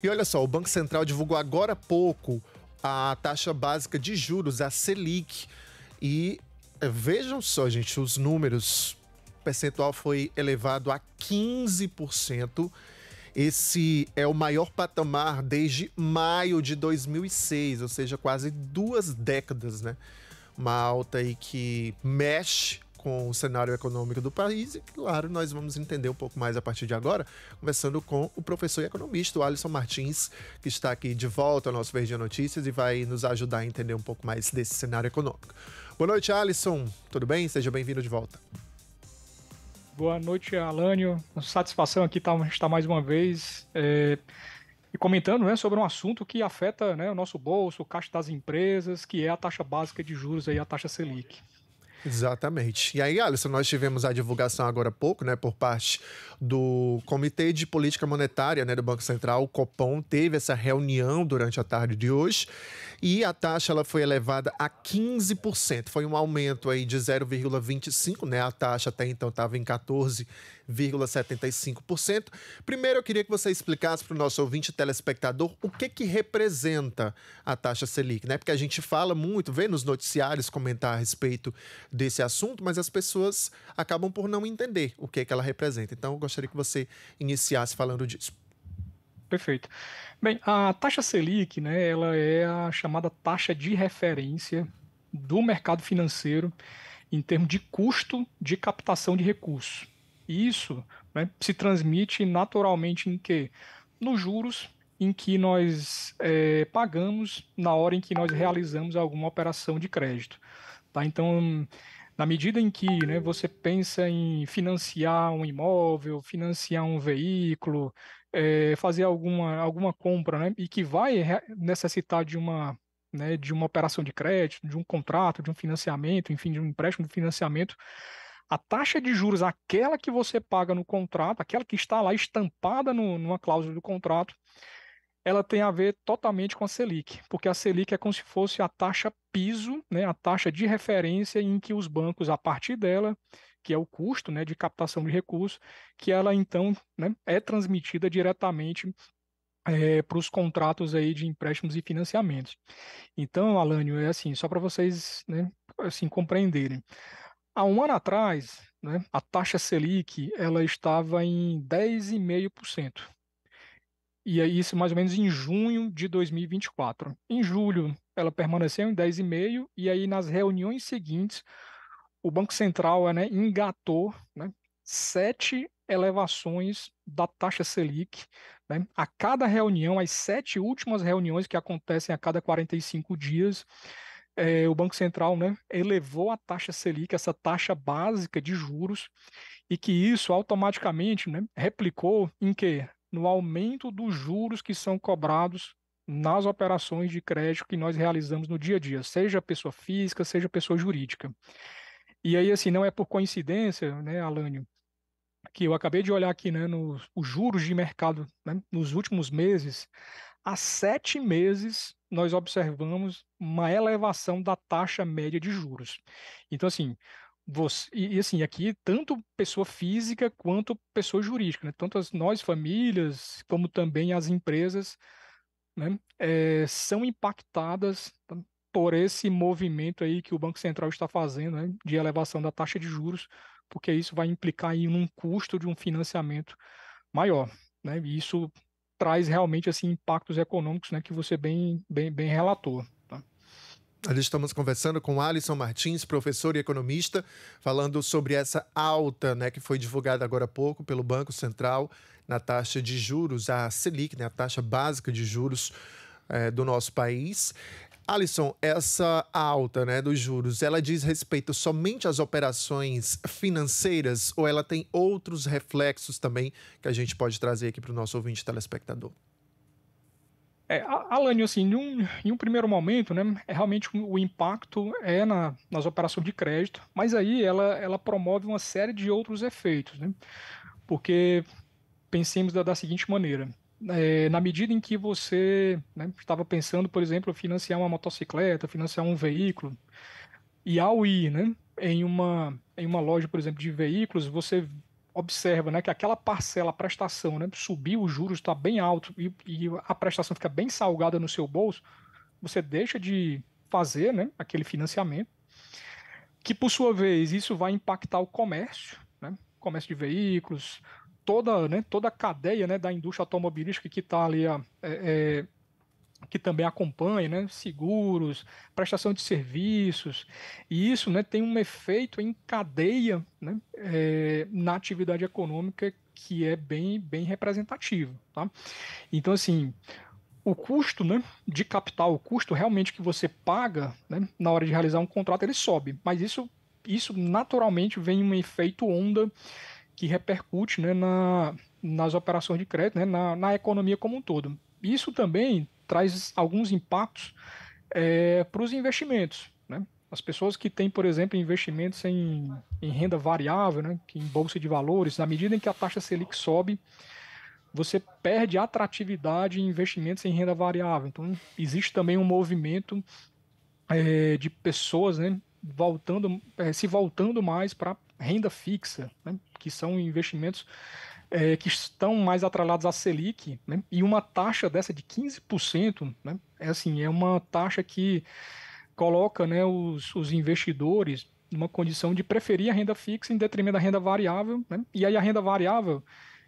E olha só, o Banco Central divulgou agora há pouco a taxa básica de juros, a Selic. E vejam só, gente, os números. O percentual foi elevado a 15%. Esse é o maior patamar desde maio de 2006, ou seja, quase 2 décadas, né? Uma alta aí que mexe com o cenário econômico do país e, claro, nós vamos entender um pouco mais a partir de agora, conversando com o professor e economista, o Alisson Martins, que está aqui de volta ao nosso Verdinha Notícias e vai nos ajudar a entender um pouco mais desse cenário econômico. Boa noite, Alisson. Tudo bem? Seja bem-vindo de volta. Boa noite, Alânio. Satisfação aqui estar mais uma vez e comentando, né, sobre um assunto que afeta, né, o nosso bolso, o caixa das empresas, que é a taxa básica de juros, aí, a taxa Selic. Exatamente. E aí, Alisson, nós tivemos a divulgação agora há pouco, né, por parte do Comitê de Política Monetária, né, do Banco Central, o Copom, teve essa reunião durante a tarde de hoje e a taxa ela foi elevada a 15%. Foi um aumento aí de 0,25, né? A taxa até então estava em 14,75%. Primeiro, eu queria que você explicasse para o nosso ouvinte telespectador o que representa a taxa Selic, né? Porque a gente fala muito, vê nos noticiários comentar a respeito desse assunto, mas as pessoas acabam por não entender o que ela representa. Então, eu gostaria que você iniciasse falando disso. Perfeito. Bem, a taxa Selic, né, ela é a chamada taxa de referência do mercado financeiro em termos de custo de captação de recursos. Isso, né, se transmite naturalmente em quê? Nos juros em que nós pagamos na hora em que nós realizamos alguma operação de crédito. Tá? Então, na medida em que, né, você pensa em financiar um imóvel, financiar um veículo, fazer alguma compra, né, e que vai necessitar de uma operação de crédito, de um contrato, de um financiamento, enfim, de um empréstimo de financiamento, a taxa de juros, aquela que você paga no contrato, aquela que está lá estampada numa cláusula do contrato, ela tem a ver totalmente com a Selic, porque a Selic é como se fosse a taxa piso, né, a taxa de referência em que os bancos, a partir dela, que é o custo, né, de captação de recursos, que ela então, né, é transmitida diretamente para os contratos aí de empréstimos e financiamentos. Então, Alânio, é assim, só para vocês, né, assim, compreenderem. Há um ano atrás, né, a taxa Selic ela estava em 10,5%. E aí, isso mais ou menos em junho de 2024. Em julho, ela permaneceu em 10,5%, e aí nas reuniões seguintes, o Banco Central, né, engatou, né, 7 elevações da taxa Selic, né, a cada reunião, as 7 últimas reuniões que acontecem a cada 45 dias, o Banco Central, né, elevou a taxa Selic, essa taxa básica de juros, e que isso automaticamente, né, replicou em quê? No aumento dos juros que são cobrados nas operações de crédito que nós realizamos no dia a dia, seja pessoa física, seja pessoa jurídica. E aí, assim, não é por coincidência, né, Alânio, que eu acabei de olhar aqui, né, nos os juros de mercado, né, nos últimos meses, há 7 meses nós observamos uma elevação da taxa média de juros. Então, assim, assim, aqui, tanto pessoa física quanto pessoa jurídica, né? Tanto nós, famílias, como também as empresas, né, são impactadas, tá, por esse movimento aí que o Banco Central está fazendo, né, de elevação da taxa de juros, porque isso vai implicar em um custo de um financiamento maior, né? E isso traz realmente assim impactos econômicos, né, que você bem relatou. Tá? Nós estamos conversando com Alisson Martins, professor e economista, falando sobre essa alta, né, que foi divulgada agora há pouco pelo Banco Central na taxa de juros, a Selic, né, a taxa básica de juros do nosso país. Alisson, essa alta, né, dos juros, ela diz respeito somente às operações financeiras ou ela tem outros reflexos também que a gente pode trazer aqui para o nosso ouvinte telespectador? Alânio, assim, em um primeiro momento, né, realmente o impacto é nas operações de crédito, mas aí ela promove uma série de outros efeitos, né? Porque pensemos da seguinte maneira: na medida em que você, né, estava pensando, por exemplo, financiar uma motocicleta, financiar um veículo, e ao ir, né, em uma loja, por exemplo, de veículos, você observa, né, que aquela parcela, a prestação, né, subiu, os juros está bem alto e a prestação fica bem salgada no seu bolso, você deixa de fazer, né, aquele financiamento, que por sua vez isso vai impactar o comércio, né, comércio de veículos, toda a cadeia, né, da indústria automobilística que está ali que também acompanha, né, seguros, prestação de serviços, e isso, né, tem um efeito em cadeia, né, na atividade econômica que é bem representativo, tá? Então, assim, o custo, né, de capital, o custo realmente que você paga, né, na hora de realizar um contrato, ele sobe, mas isso naturalmente vem um efeito onda que repercute, né, nas operações de crédito, né, na economia como um todo. Isso também traz alguns impactos para os investimentos, né? As pessoas que têm, por exemplo, investimentos em renda variável, né, que em bolsa de valores, na medida em que a taxa Selic sobe, você perde atratividade em investimentos em renda variável. Então, existe também um movimento de pessoas, né, se voltando mais para renda fixa, né, que são investimentos que estão mais atrelados à Selic, né, e uma taxa dessa de 15%, né, é uma taxa que coloca, né, os investidores numa condição de preferir a renda fixa em detrimento da renda variável, né, e aí a renda variável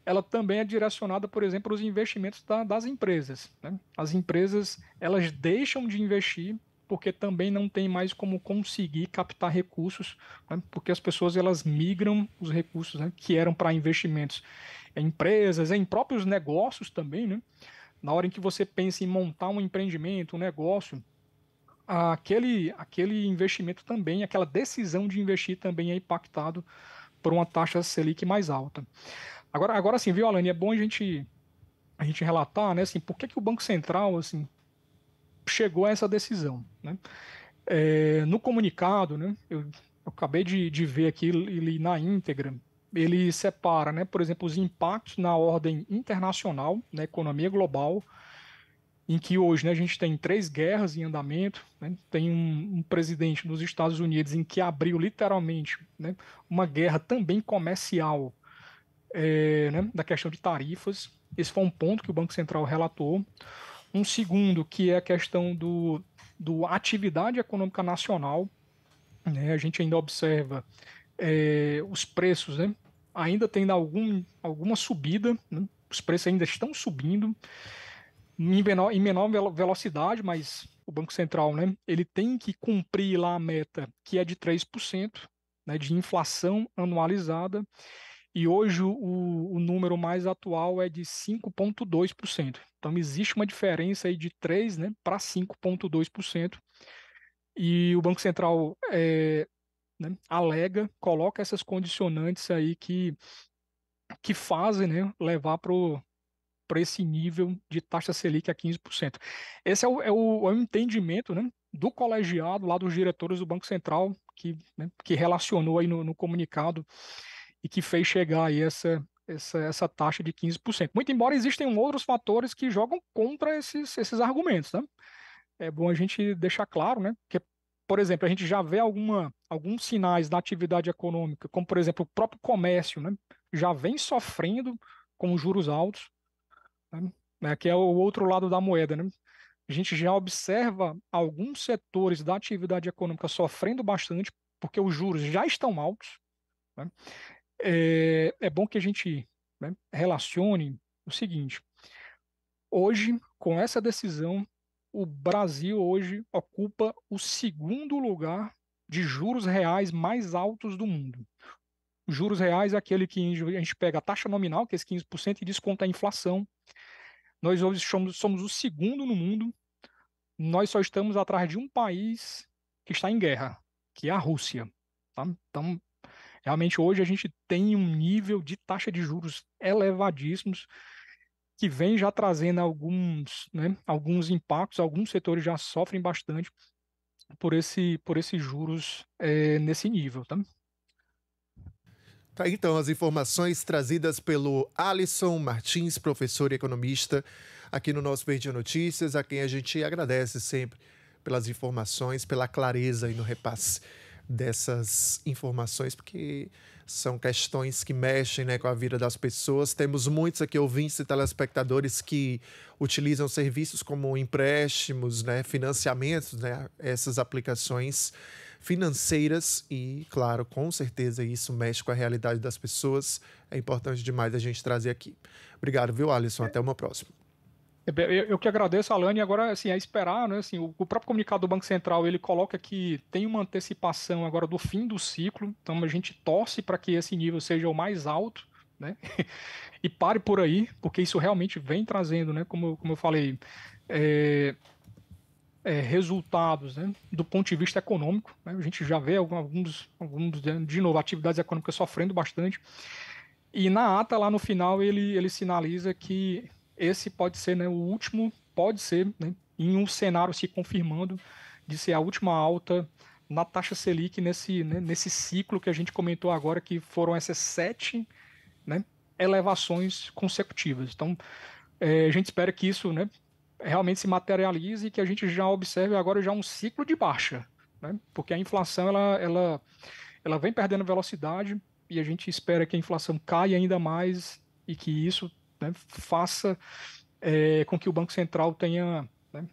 ela também é direcionada, por exemplo, para os investimentos das empresas, né? As empresas elas deixam de investir porque também não tem mais como conseguir captar recursos, né? Porque as pessoas elas migram os recursos, né, que eram para investimentos em empresas, em próprios negócios também, né? Na hora em que você pensa em montar um empreendimento, um negócio, aquele investimento também, aquela decisão de investir também é impactado por uma taxa Selic mais alta. Agora sim, viu, Alane, é bom a gente relatar, né, assim, por que que o Banco Central, assim, chegou a essa decisão, né? No comunicado, né, eu acabei de ver aqui ele na íntegra, ele separa, né, por exemplo, os impactos na ordem internacional, na economia global, em que hoje, né, a gente tem 3 guerras em andamento, né, tem um presidente dos Estados Unidos em que abriu literalmente, né, uma guerra também comercial, né, da questão de tarifas. Esse foi um ponto que o Banco Central relatou. Um segundo, que é a questão do atividade econômica nacional, né, a gente ainda observa os preços, né, ainda tendo alguma subida, né, os preços ainda estão subindo, em menor velocidade, mas o Banco Central, né, ele tem que cumprir lá a meta, que é de 3%, né, de inflação anualizada, e hoje o número mais atual é de 5,2%. Então existe uma diferença aí de 3, né, para 5,2%. E o Banco Central né, alega, coloca essas condicionantes aí que fazem, né, levar para esse nível de taxa Selic a 15%. Esse é o entendimento, né, do colegiado lá dos diretores do Banco Central que relacionou aí no comunicado e que fez chegar aí essa taxa de 15%. Muito embora existem outros fatores que jogam contra esses argumentos, né? É bom a gente deixar claro, né? Que, por exemplo, a gente já vê alguns sinais da atividade econômica, como, por exemplo, o próprio comércio, né? Já vem sofrendo com os juros altos, né? Que é o outro lado da moeda, né? A gente já observa alguns setores da atividade econômica sofrendo bastante porque os juros já estão altos, né? É bom que a gente, né, relacione o seguinte: hoje, com essa decisão, o Brasil hoje ocupa o segundo lugar de juros reais mais altos do mundo. Os juros reais é aquele que a gente pega a taxa nominal, que é esse 15%, e desconta a inflação. Nós hoje somos o segundo no mundo. Nós só estamos atrás de um país que está em guerra, que é a Rússia. Tá? Então, realmente, hoje a gente tem um nível de taxa de juros elevadíssimos que vem já trazendo alguns, né, alguns impactos, alguns setores já sofrem bastante por esses juros nesse nível, tá? Tá aí, então, as informações trazidas pelo Alisson Martins, professor e economista, aqui no nosso Verde Notícias, a quem a gente agradece sempre pelas informações, pela clareza e no repasse. dessas informações, porque são questões que mexem, né, com a vida das pessoas. Temos muitos aqui ouvintes e telespectadores que utilizam serviços como empréstimos, né, financiamentos, né, essas aplicações financeiras e, claro, com certeza isso mexe com a realidade das pessoas. É importante demais a gente trazer aqui. Obrigado, viu, Alisson? Até uma próxima. Eu que agradeço, Alane, e agora, assim, é esperar, né, assim, o próprio comunicado do Banco Central, ele coloca que tem uma antecipação agora do fim do ciclo, então a gente torce para que esse nível seja o mais alto, né, e pare por aí, porque isso realmente vem trazendo, né, como eu falei, é, resultados, né, do ponto de vista econômico, né, a gente já vê alguns, de novo, atividades econômicas sofrendo bastante, e na ata, lá no final, ele sinaliza que esse pode ser, né, o último, pode ser, né, em um cenário se confirmando, de ser a última alta na taxa Selic nesse ciclo que a gente comentou agora, que foram essas 7, né, elevações consecutivas. Então, a gente espera que isso, né, realmente se materialize e que a gente já observe agora já um ciclo de baixa, né, porque a inflação ela vem perdendo velocidade e a gente espera que a inflação caia ainda mais e que isso, né, faça com que o Banco Central tenha, né,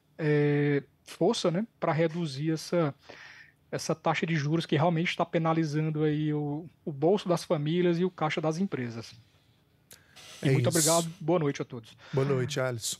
força, né, para reduzir essa taxa de juros que realmente está penalizando aí o bolso das famílias e o caixa das empresas. E É muito obrigado, isso. boa noite a todos. Boa noite, Alisson.